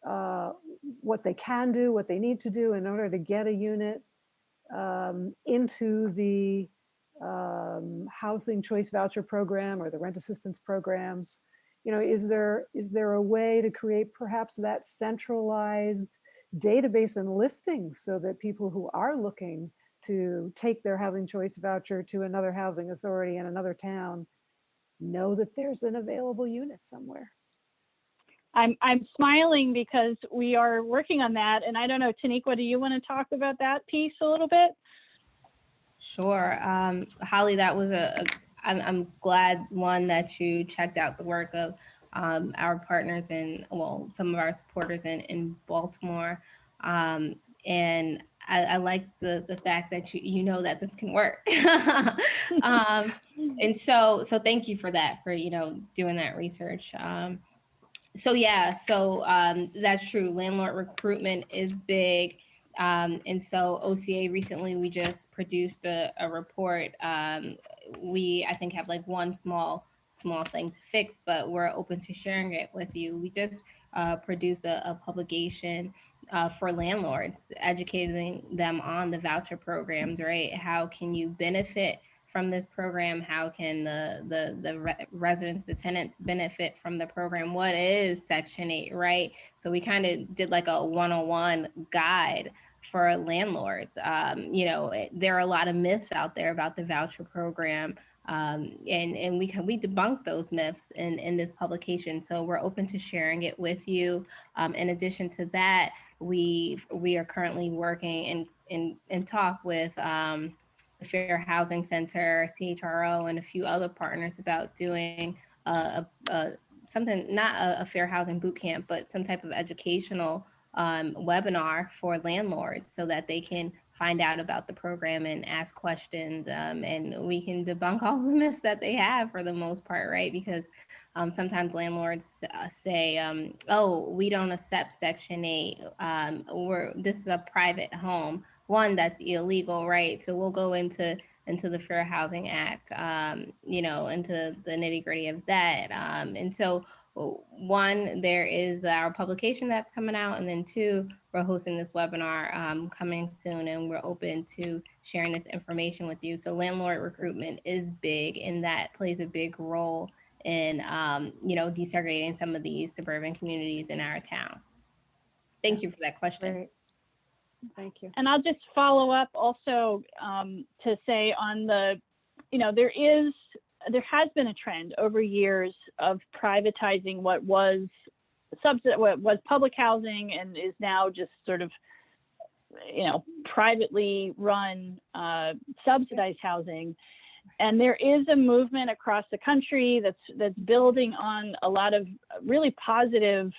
what they can do, what they need to do in order to get a unit into the housing choice voucher program or the rent assistance programs. Is there a way to create perhaps that centralized database and listings so that people who are looking to take their housing choice voucher to another housing authority in another town know that there's an available unit somewhere? I'm smiling because we are working on that. And I don't know, Taniqua, do you want to talk about that piece a little bit? Sure. Holly, that was I'm glad, one, that you checked out the work of our partners and, well, some of our supporters in Baltimore. And I like the fact that you know that this can work. And so thank you for that, for, doing that research. So that's true. Landlord recruitment is big. And so OCA recently, we just produced a report. We, I think, have like one small thing to fix, but we're open to sharing it with you. We just produced a publication for landlords, educating them on the voucher programs, right? How can you benefit from this program? How can the residents, the tenants, benefit from the program? What is Section 8, right? So we kind of did like a 101 guide for landlords. There are a lot of myths out there about the voucher program. And we debunk those myths in this publication. So we're open to sharing it with you. In addition to that, we are currently working in talk with the Fair Housing Center, CHRO, and a few other partners about doing something, not a fair housing boot camp, but some type of educational webinar for landlords so that they can find out about the program and ask questions, and we can debunk all the myths that they have for the most part, right? Because sometimes landlords say, oh, we don't accept Section 8, this is a private home. One, that's illegal, right? So we'll go into the Fair Housing Act, into the nitty gritty of that. And so one, there is our publication that's coming out, and then two, we're hosting this webinar coming soon, and we're open to sharing this information with you. So landlord recruitment is big, and that plays a big role in, desegregating some of these suburban communities in our town. Thank you for that question. Great. Thank you. And I'll just follow up also to say on the, there has been a trend over years of privatizing what was public housing and is now just sort of, privately run subsidized housing. And there is a movement across the country that's building on a lot of really positive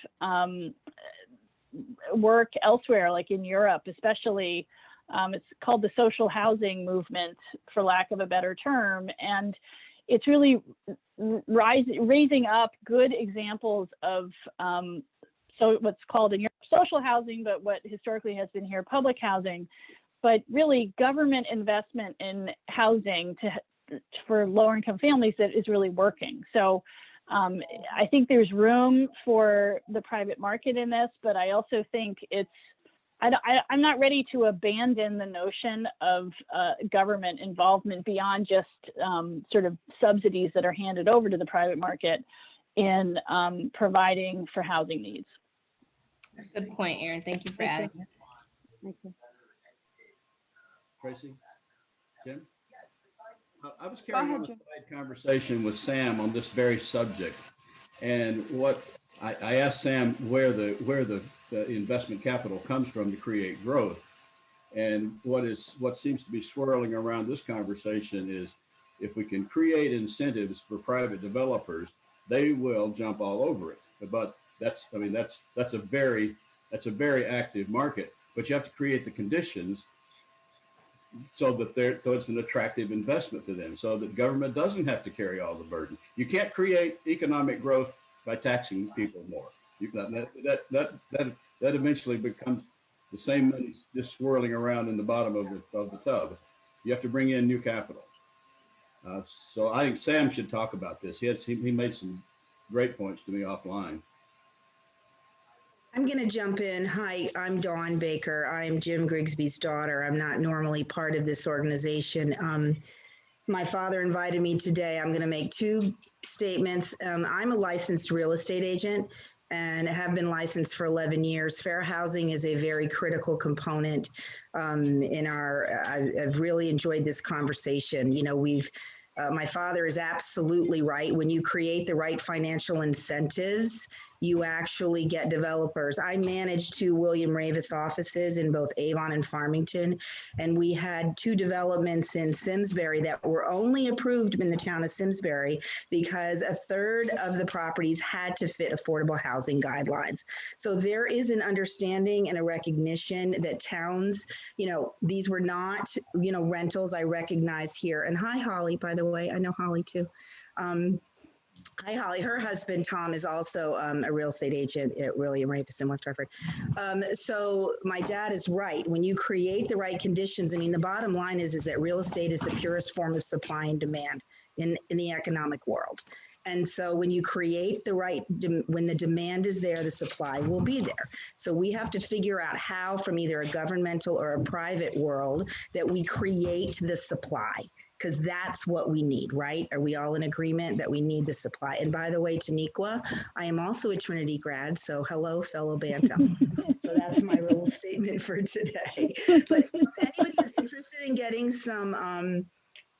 work elsewhere, like in Europe, especially. It's called the social housing movement, for lack of a better term. And it's really raising up good examples of so what's called in Europe social housing, but what historically has been here public housing, but really government investment in housing for lower income families that is really working. So I think there's room for the private market in this, but I also think I'm not ready to abandon the notion of government involvement beyond just sort of subsidies that are handed over to the private market in providing for housing needs. Good point, Erin. Thank you for adding. Thank you. Tracy, Jim? I was carrying on a side conversation with Sam on this very subject, and what I asked Sam where the investment capital comes from to create growth, and what seems to be swirling around this conversation is if we can create incentives for private developers, they will jump all over it. But that's a very active market. But you have to create the conditions so it's an attractive investment to them, so that government doesn't have to carry all the burden. You can't create economic growth by taxing people more. That eventually becomes the same money just swirling around in the bottom of the tub. You have to bring in new capital. So I think Sam should talk about this. He made some great points to me offline. I'm going to jump in. Hi, I'm Dawn Baker. I'm Jim Grigsby's daughter. I'm not normally part of this organization. My father invited me today. I'm going to make two statements. I'm a licensed real estate agent and have been licensed for 11 years. Fair housing is a very critical component in our, I've really enjoyed this conversation. You know, my father is absolutely right. When you create the right financial incentives, you actually get developers. I managed two William Ravis offices in both Avon and Farmington, and we had two developments in Simsbury that were only approved in the town of Simsbury because a third of the properties had to fit affordable housing guidelines. So there is an understanding and a recognition that towns, you know, these were not, you know, rentals. I recognize here. And hi, Holly, by the way, I know Holly too. Hi, Holly. Her husband, Tom, is also a real estate agent at William Ravis in West Hartford. So my dad is right. When you create the right conditions, I mean, the bottom line is that real estate is the purest form of supply and demand in the economic world. And so when you create the right, when the demand is there, the supply will be there. So we have to figure out how, from either a governmental or a private world, that we create the supply, because that's what we need, right? Are we all in agreement that we need the supply? And by the way, Taniqua, I am also a Trinity grad, so hello, fellow Bantam. So that's my little statement for today. But if anybody is interested in getting some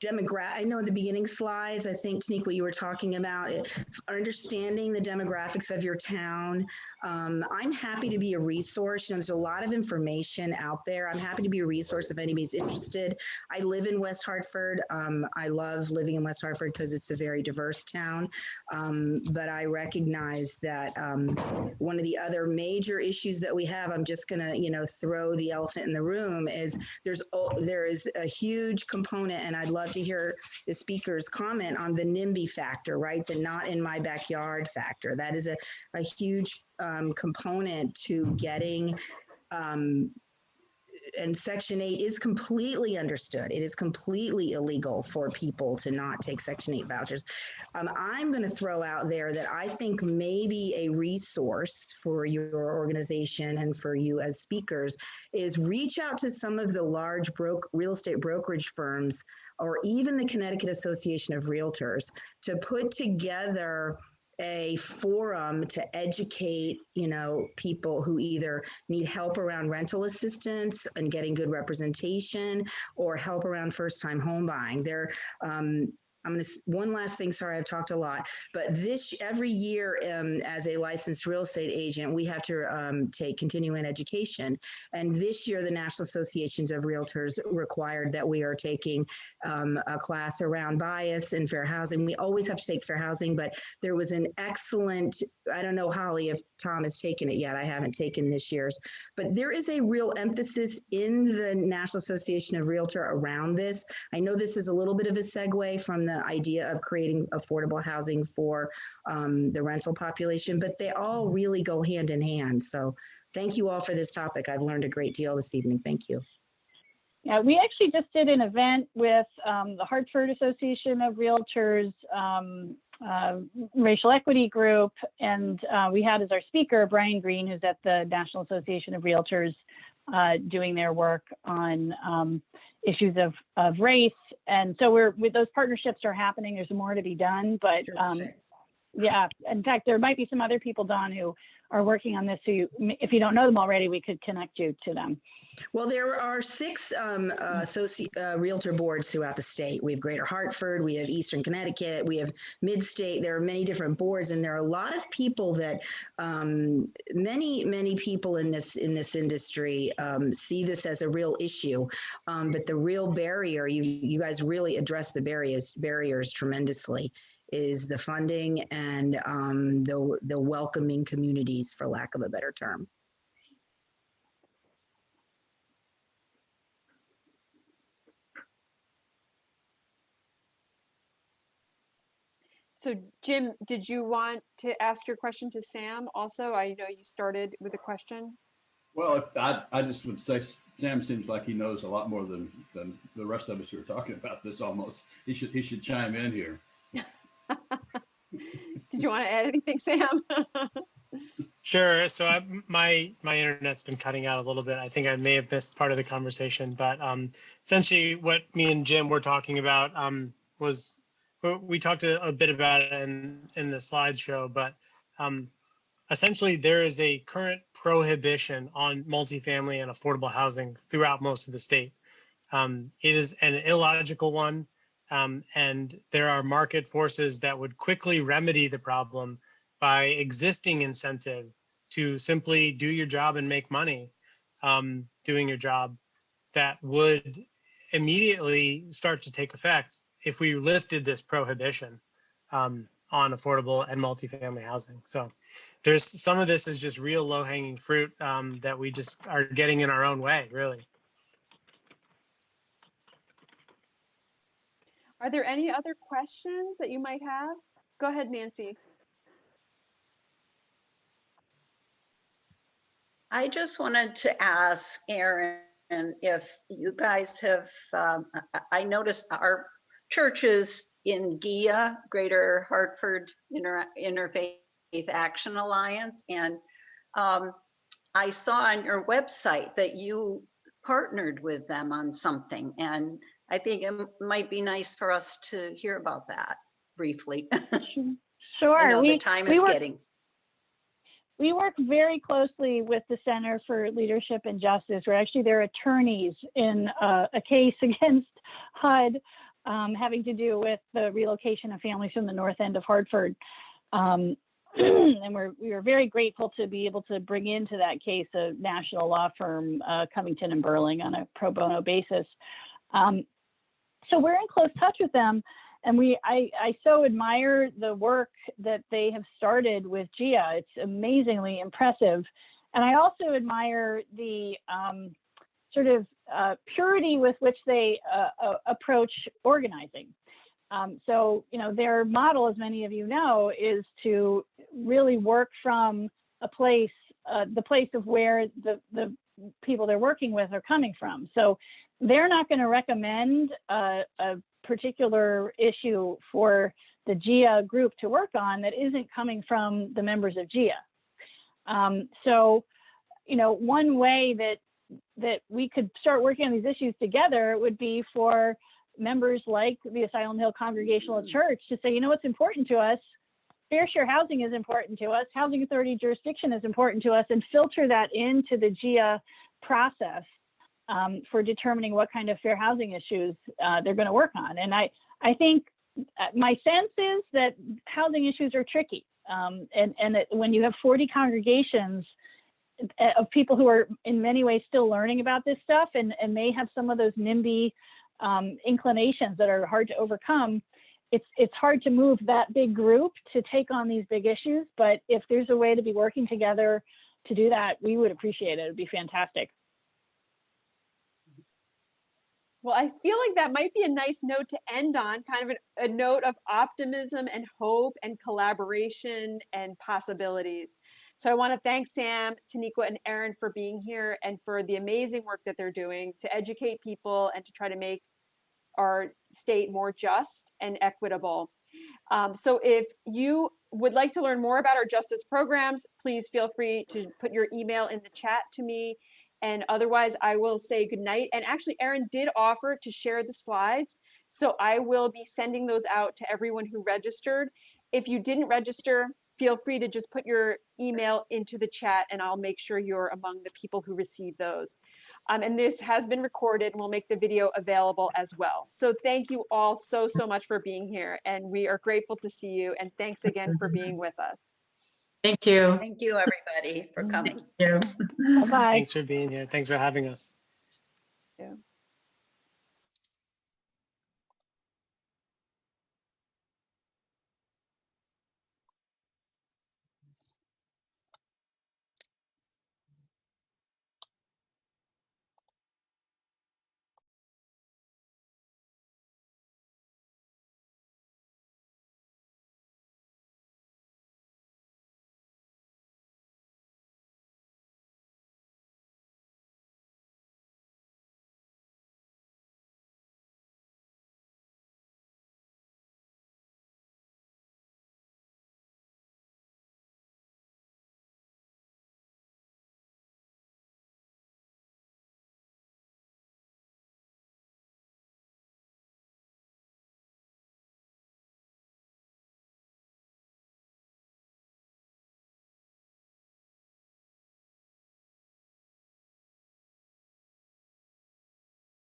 I know in the beginning slides, I think, Taniqua, you were talking about it, understanding the demographics of your town. I'm happy to be a resource. You know, there's a lot of information out there. I'm happy to be a resource if anybody's interested. I live in West Hartford. I love living in West Hartford because it's a very diverse town. But I recognize that one of the other major issues that we have, I'm just gonna, you know, throw the elephant in the room, is there is a huge component, and I'd love to hear the speaker's comment on the NIMBY factor, right? The not in my backyard factor. That is a huge component to getting, and Section 8 is completely understood. It is completely illegal for people to not take Section 8 vouchers. I'm going to throw out there that I think maybe a resource for your organization and for you as speakers is reach out to some of the large real estate brokerage firms, or even the Connecticut Association of Realtors, to put together a forum to educate, you know, people who either need help around rental assistance and getting good representation, or help around first-time home buying. One last thing, sorry, I've talked a lot, but every year as a licensed real estate agent, we have to take continuing education. And this year, the National Associations of Realtors required that we are taking a class around bias and fair housing. We always have to take fair housing, but there was an excellent, I don't know, Holly, if Tom has taken it yet. I haven't taken this year's, but there is a real emphasis in the National Association of Realtor around this. I know this is a little bit of a segue from the idea of creating affordable housing for the rental population, but they all really go hand in hand. So thank you all for this topic. I've learned a great deal this evening. Thank you. Yeah, we actually just did an event with the Hartford Association of Realtors, racial equity group, and we had as our speaker Brian Green, who's at the National Association of Realtors, doing their work on issues of race. And so those partnerships are happening. There's more to be done, but yeah, in fact, there might be some other people, Dawn, who are working on this. So if you don't know them already, we could connect you to them. Well, there are 6 realtor boards throughout the state. We have Greater Hartford, we have Eastern Connecticut, we have Mid-State. There are many different boards, and there are a lot of people that many people in this industry see this as a real issue. But the real barrier, you guys really address the barriers tremendously, is the funding and the welcoming communities, for lack of a better term. So Jim, did you want to ask your question to Sam also? I know you started with a question. Well, I just would say Sam seems like he knows a lot more than the rest of us who are talking about this almost. He should chime in here. Did you want to add anything, Sam? Sure. So my internet's been cutting out a little bit. I think I may have missed part of the conversation, but essentially what me and Jim were talking about was, we talked a bit about it in the slideshow, but essentially there is a current prohibition on multifamily and affordable housing throughout most of the state. It is an illogical one, and there are market forces that would quickly remedy the problem by existing incentive to simply do your job and make money doing your job, that would immediately start to take effect if we lifted this prohibition on affordable and multifamily housing. So there's some of this is just real low-hanging fruit that we just are getting in our own way, really. Are there any other questions that you might have? Go ahead, Nancy. I just wanted to ask Aaron if you guys have, I noticed our churches in GIA, Greater Hartford Interfaith Action Alliance, and I saw on your website that you partnered with them on something, and I think it might be nice for us to hear about that briefly. Sure. I know the time is getting. We work very closely with the Center for Leadership and Justice. We're actually their attorneys in a case against HUD having to do with the relocation of families from the north end of Hartford. And we are very grateful to be able to bring into that case a national law firm, Covington and Burling, on a pro bono basis. So we're in close touch with them. And I so admire the work that they have started with GIA. It's amazingly impressive. And I also admire the sort of purity with which they approach organizing. So, you know, their model, as many of you know, is to really work from a place, the place of where the people they're working with are coming from. So they're not going to recommend a particular issue for the GIA group to work on that isn't coming from the members of GIA. So, you know, one way that we could start working on these issues together would be for members like the Asylum Hill Congregational Church to say, you know, what's important to us, fair share housing is important to us, housing authority jurisdiction is important to us, and filter that into the GIA process for determining what kind of fair housing issues they're going to work on. And I think my sense is that housing issues are tricky. And that when you have 40 congregations of people who are in many ways still learning about this stuff and may have some of those NIMBY inclinations that are hard to overcome, it's hard to move that big group to take on these big issues. But if there's a way to be working together to do that, we would appreciate it. It'd be fantastic. Well, I feel like that might be a nice note to end on, kind of a note of optimism and hope and collaboration and possibilities. So I want to thank Sam, Taniqua, and Aaron for being here and for the amazing work that they're doing to educate people and to try to make our state more just and equitable. So if you would like to learn more about our justice programs, please feel free to put your email in the chat to me. And otherwise, I will say goodnight. And actually, Aaron did offer to share the slides. So I will be sending those out to everyone who registered. If you didn't register, feel free to just put your email into the chat and I'll make sure you're among the people who receive those. And this has been recorded and we'll make the video available as well. So thank you all so much for being here. And we are grateful to see you. And thanks again for being with us. Thank you. Thank you, everybody, for coming. Thank you. Bye-bye. Thanks for being here. Thanks for having us. Yeah.